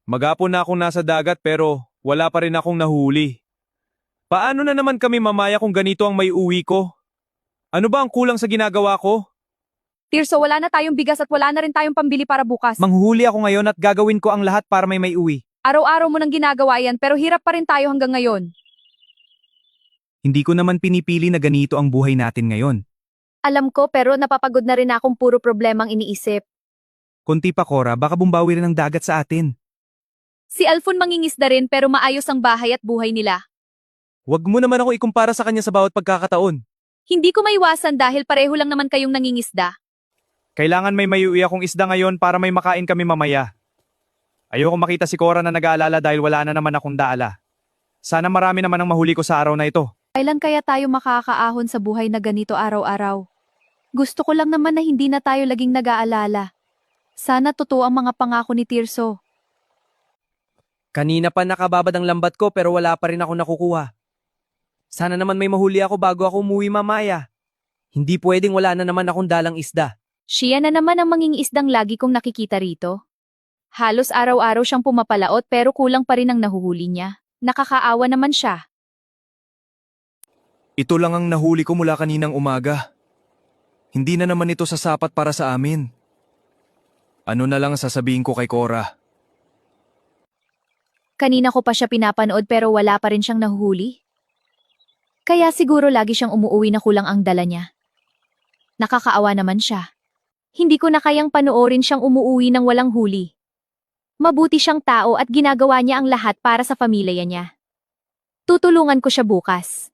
Maghapon na akong nasa dagat pero wala pa rin akong nahuli. Paano na naman kami mamaya kung ganito ang may uwi ko? Ano ba ang kulang sa ginagawa ko? Tirso, wala na tayong bigas at wala na rin tayong pambili para bukas. Manghuhuli ako ngayon at gagawin ko ang lahat para may uwi. Araw-araw mo nang ginagawa yan pero hirap pa rin tayo hanggang ngayon. Hindi ko naman pinipili na ganito ang buhay natin ngayon. Alam ko pero napapagod na rin akong puro problemang iniisip. Konti pa, Cora, baka bumbawi rin ang dagat sa atin. Si Alfon mangingisda rin pero maayos ang bahay at buhay nila. Huwag mo naman ako ikumpara sa kanya sa bawat pagkakataon. Hindi ko maiwasan dahil pareho lang naman kayong nangingisda. Kailangan may maiuwi akong isda ngayon para may makain kami mamaya. Ayoko makita si Cora na nag-aalala dahil wala na naman akong daala. Sana marami naman ang mahuli ko sa araw na ito. Kailan kaya tayo makakaahon sa buhay na ganito araw-araw? Gusto ko lang naman na hindi na tayo laging nag-aalala. Sana totoo ang mga pangako ni Tirso. Kanina pa nakababad ang lambat ko pero wala pa rin ako nakukuha. Sana naman may mahuli ako bago ako umuwi mamaya. Hindi pwedeng wala na naman akong dalang isda. Siya na naman ang mangingisdang lagi kong nakikita rito. Halos araw-araw siyang pumapalaot pero kulang pa rin ang nahuhuli niya. Nakakaawa naman siya. Ito lang ang nahuli ko mula kaninang umaga. Hindi na naman ito sasapat para sa amin. Ano na lang sasabihin ko kay Cora? Kanina ko pa siya pinapanood pero wala pa rin siyang nahuhuli. Kaya siguro lagi siyang umuuwi na kulang ang dala niya. Nakakaawa naman siya. Hindi ko na kayang panoorin siyang umuuwi ng walang huli. Mabuti siyang tao at ginagawa niya ang lahat para sa pamilya niya. Tutulungan ko siya bukas.